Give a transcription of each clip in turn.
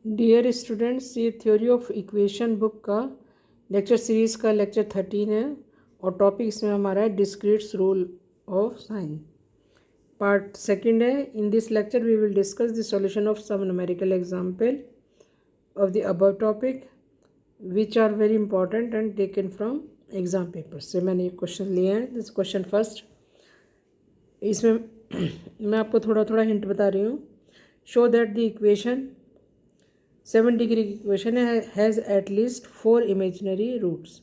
Dear students, ये theory of equation book का lecture series का लेक्चर 13 है और टॉपिक इसमें हमारा है Descartes rule of sign. Part second है। In this lecture we will discuss the solution of some numerical example of the above topic which are very important and taken from exam paper से मैंने question लिए हैं। This question first, इसमें मैं आपको थोड़ा थोड़ा हिंट बता रही हूँ। Show that the equation 7 degree की equation has at least 4 imaginary roots.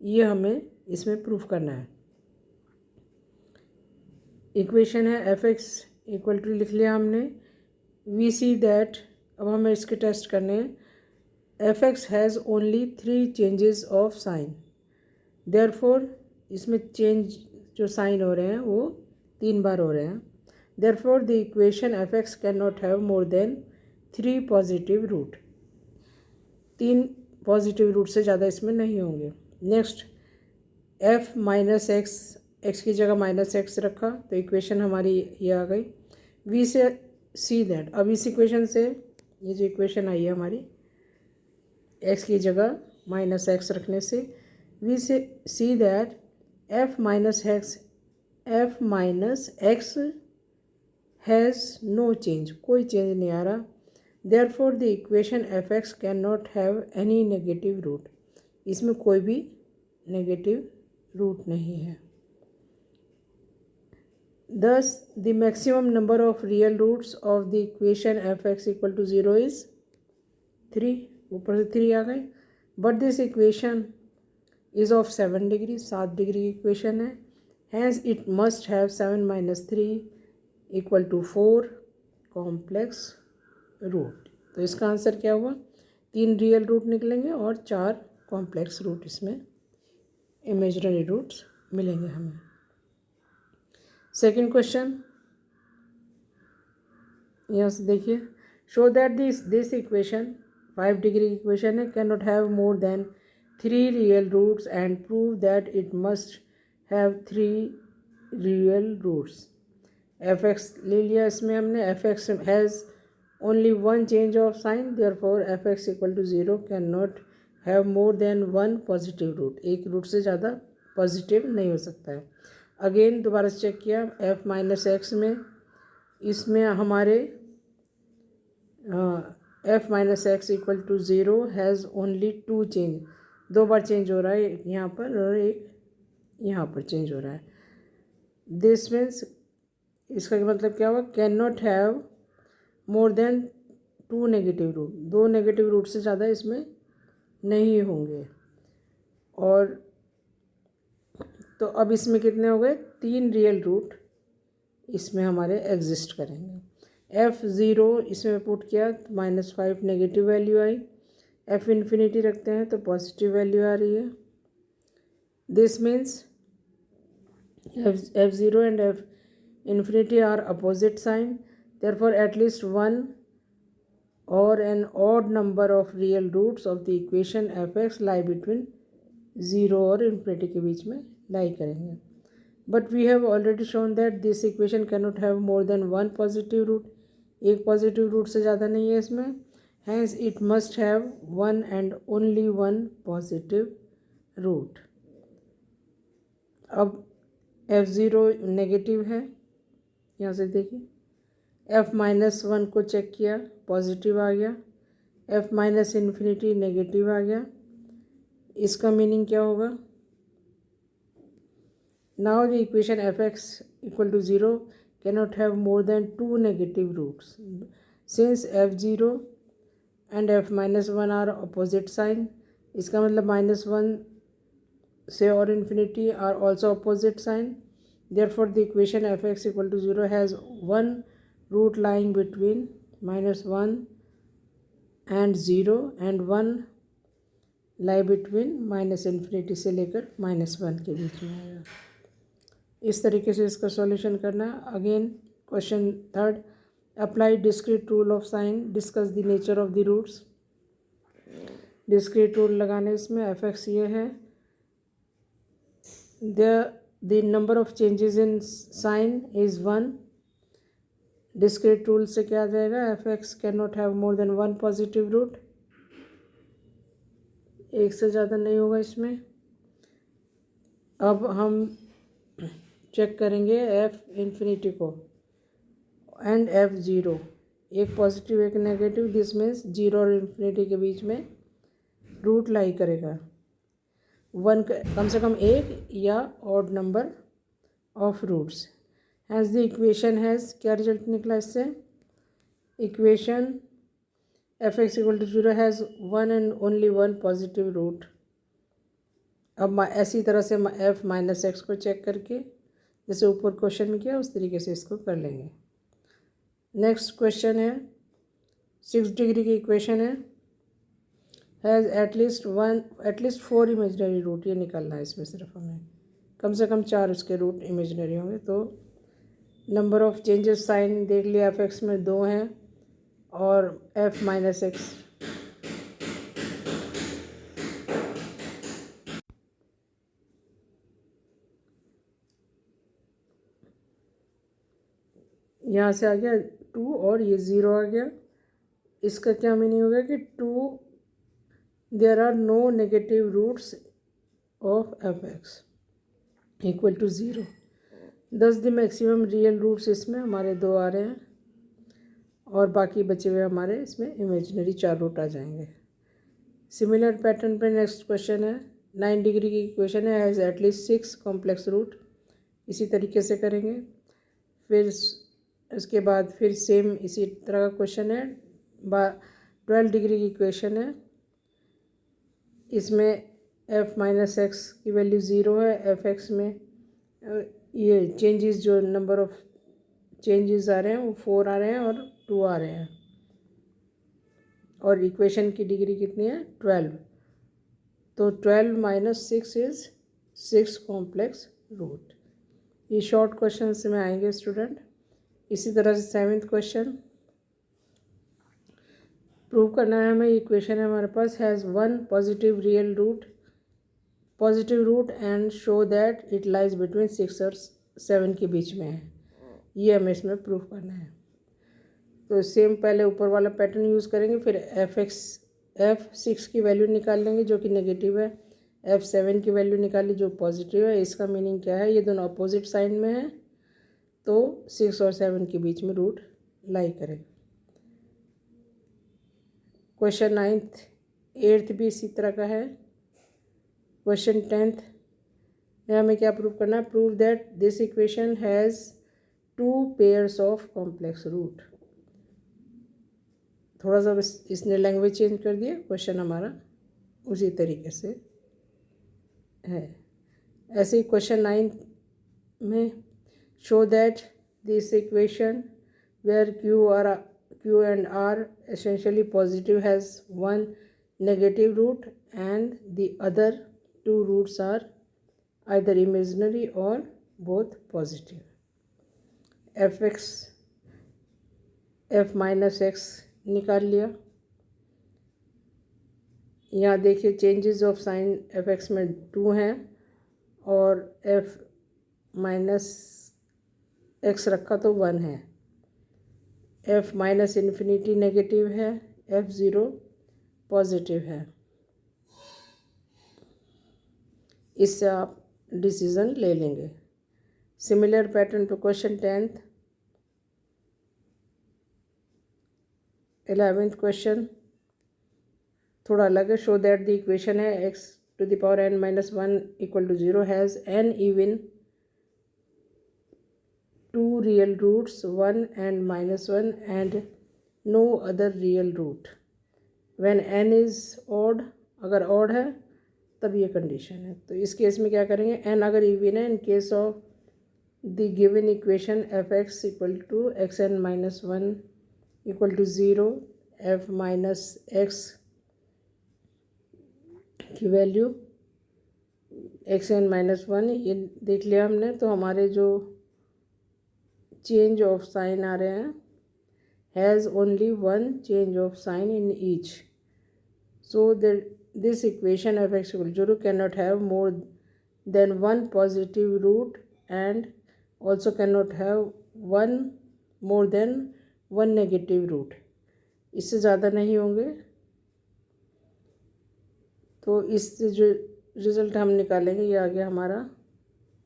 ये हमें इसमें प्रूफ करना है। इक्वेशन है एफ एक्स इक्वल टू, लिख लिया हमने। वी सी दैट, अब हमें इसके टेस्ट करने हैं। F X has only 3 changes of sign, therefore इसमें चेंज जो साइन हो रहे हैं वो 3 बार हो रहे हैं। Therefore the equation F X can not have more than 3 positive root. 3 positive root से ज़्यादा इसमें नहीं होंगे। Next, F minus X, X की जगह माइनस एक्स रखा तो इक्वेशन हमारी ये आ गई। वी से सी दैट, अब इस इक्वेशन से ये जो इक्वेशन आई है हमारी एक्स की जगह माइनस एक्स रखने से, वी से see that F minus X has no change, कोई चेंज नहीं आ रहा। Therefore the equation f(x) cannot have any negative root, इसमें कोई भी नेगेटिव रूट नहीं है। Thus the maximum number of real roots of the equation f(x) equal to 0 is 3, ऊपर से 3 आ गए। But this equation is of 7 degree, 7 degree की equation है। Hence it must have 7 minus 3 equal to 4 complex root. तो इसका answer क्या हुआ? 3 real root निकलेंगे और 4 कॉम्प्लेक्स रूट, इसमें इमेजिनरी रूट्स मिलेंगे हमें। सेकंड क्वेश्चन, यहाँ से देखिए। Show that this equation 5 degree की इक्वेशन है, can not have more than 3 real roots and prove that it must have 3 real roots. F X ले लिया इसमें हमने। F X has only one change of sign, therefore f(x) equal to 0 cannot have more than 1 positive root. एक root से ज़्यादा positive नहीं हो सकता है। अगेन दोबारा से चेक किया, f माइनस एक्स में, इसमें हमारे f minus X equal to 0 has only 2 change, 2 बार चेंज हो रहा है, एक यहाँ पर और एक यहाँ पर चेंज हो रहा है। दिस मीन्स, इसका मतलब क्या हुआ? Can not have more than 2 negative root, 2 negative root से ज़्यादा इसमें नहीं होंगे। और तो अब इसमें कितने हो गए? 3 रियल रूट इसमें हमारे एग्जिस्ट करेंगे। f(0) इसमें पुट किया तो -5 नेगेटिव वैल्यू आई। f इन्फिनिटी रखते हैं तो पॉजिटिव वैल्यू आ रही है। This means f(0) and f infinity are opposite sign, therefore at least one or an odd number of real roots of the equation f(x) lie between 0 और infinity के बीच में lie करेंगे। But we have already shown that this equation cannot have more than 1 positive root, एक positive root से ज़्यादा नहीं है इसमें। Hence it must have 1 and only 1 positive root। अब f(0) नेगेटिव है, यहाँ से देखिए। f माइनस 1 को चेक किया, पॉजिटिव आ गया। f माइनस इन्फिनिटी नेगेटिव आ गया। इसका मीनिंग क्या होगा? Now the equation f(x) equal to 0 can not have more than 2 negative roots. Since f(0) and f minus 1 are opposite sign, इसका मतलब -1 से और infinity are also opposite sign. Therefore the equation f(x) equal to 0 has 1 root lying between -1 and 0 and 1 lie between -infinity से लेकर -1 के बीच में आएगा। इस तरीके से इसका सॉल्यूशन करना। Again question third, apply discrete rule of sign, discuss the nature of the roots. Discrete rule लगाने इसमें f(x) ये है, the number of changes in sign is 1, discrete rule से क्या आ जाएगा, F X can not have more than one positive root, एक से ज़्यादा नहीं होगा इसमें। अब हम चेक करेंगे एफ इन्फिनिटी को एंड एफ ज़ीरो, एक पॉजिटिव एक नेगेटिव, दिस मीन्स जीरो और इन्फिनिटी के बीच में रूट लाई करेगा। वन कम से कम एक या odd number of roots. Has the equation has, क्या रिजल्ट निकला इससे, equation F X equal to zero has one and only one positive root. अब ऐसी तरह से एफ माइनस एक्स को चेक करके जैसे ऊपर क्वेश्चन में किया उस तरीके से इसको कर लेंगे। नेक्स्ट क्वेश्चन है 6 डिग्री की इक्वेशन है, हैज़ एटलीस्ट 4 इमेजनरी रूट, ये निकालना है इसमें सिर्फ हमें, कम से कम 4 उसके रूट इमेजनरी होंगे। तो नंबर ऑफ चेंजेस साइन देख लिया, एफ एक्स में 2 हैं और एफ माइनस एक्स यहाँ से आ गया 2 और ये 0 आ गया। इसका क्या मीनिंग होगा कि 2 there are no negative roots of F X equal to 0। Thus the maximum real roots इसमें हमारे 2 आ रहे हैं और बाकी बचे हुए हमारे इसमें इमेजिनरी 4 रूट आ जाएंगे। सिमिलर पैटर्न पे नेक्स्ट क्वेश्चन है 9 डिग्री की इक्वेशन है, हैज़ एटलीस्ट 6 कॉम्प्लेक्स रूट, इसी तरीके से करेंगे। फिर उसके बाद फिर सेम इसी तरह का क्वेश्चन है 12 डिग्री की इक्वेशन है, इसमें एफ माइनस एक्स की वैल्यू 0 है, एफ एक्स में ये चेंजेस जो नंबर ऑफ चेंजेस आ रहे हैं वो 4 आ रहे हैं और 2 आ रहे हैं और इक्वेशन की डिग्री कितनी है 12। तो 12 माइनस 6 इज़ 6 कॉम्प्लेक्स रूट। ये शॉर्ट क्वेश्चन से में आएंगे स्टूडेंट। इसी तरह से 7th क्वेश्चन प्रूव करना है हमें। इक्वेशन है हमारे पास, has one positive real root and show that it lies between 6 और 7 के बीच में है, ये हमें इसमें प्रूव करना है। तो सेम पहले ऊपर वाला पैटर्न यूज़ करेंगे, फिर F6 की वैल्यू निकाल लेंगे जो कि नेगेटिव है, F7 की वैल्यू निकाली जो पॉजिटिव है। इसका मीनिंग क्या है, ये दोनों अपोजिट साइन में है तो 6 और 7 के बीच में रूट लाई करेगा। क्वेश्चन 9th 8th भी इसी तरह का है। क्वेश्चन 10th हमें क्या प्रूव करना है, prove that this equation has 2 pairs of complex root. थोड़ा सा इसने लैंग्वेज चेंज कर दिया, क्वेश्चन हमारा उसी तरीके से है। ऐसे ही क्वेश्चन 9 में show that this equation where Q and R essentially positive has one negative root and the other 2 roots are either imaginary or both positive. F minus x निकाल लिया। यहाँ देखिए changes of sign F x में 2 हैं और F minus x रखा तो 1 है। एफ माइनस इन्फिनिटी नेगेटिव है, F0 पॉजिटिव है। इससे आप डिसीज़न ले लेंगे। सिमिलर पैटर्न पे क्वेश्चन 10th 11th क्वेश्चन थोड़ा अलग है। शो दैट द इक्वेशन है x⁻n-1 equal to 0 has n even 2 real roots 1 and -1 and no other real root when n is odd। अगर odd है तब ये कंडीशन है। तो इस केस में क्या करेंगे, n अगर इवन है in case of the given equation F X equal to xn-1 equal to 0, F minus X की वैल्यू xn-1 ये देख लिया हमने। तो हमारे जो चेंज ऑफ साइन आ रहे हैं, has only one change of sign in each, so this equation F X equal to 0 can not have more than one positive root and also can not have one more than one negative root, इससे ज़्यादा नहीं होंगे। तो इससे जो result हम निकालेंगे ये आ गया हमारा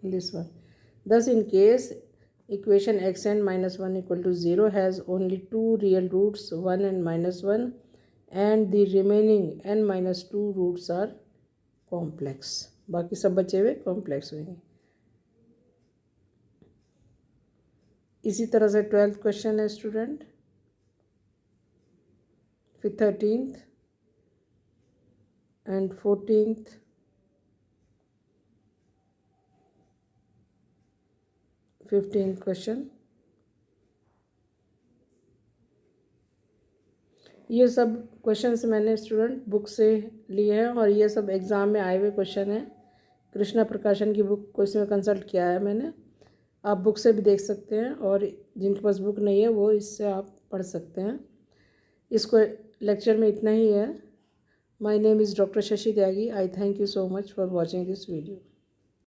this one. Thus, in case equation xn minus 1 equal to 0 has only two real roots 1 and minus 1 and the remaining n minus 2 roots are complex, बाकी सब बचे हुए कॉम्प्लेक्स होंगे। इसी तरह से 12th क्वेश्चन है स्टूडेंट, फिर 13th and 14th, 15th question. ये सब क्वेश्चंस मैंने स्टूडेंट बुक से लिए हैं और ये सब एग्ज़ाम में आए हुए क्वेश्चन हैं। कृष्णा प्रकाशन की बुक को इसमें कंसल्ट किया है मैंने। आप बुक से भी देख सकते हैं और जिनके पास बुक नहीं है वो इससे आप पढ़ सकते हैं। इसको लेक्चर में इतना ही है। My name is doctor Shashi Tyagi. I thank you so much for watching this video.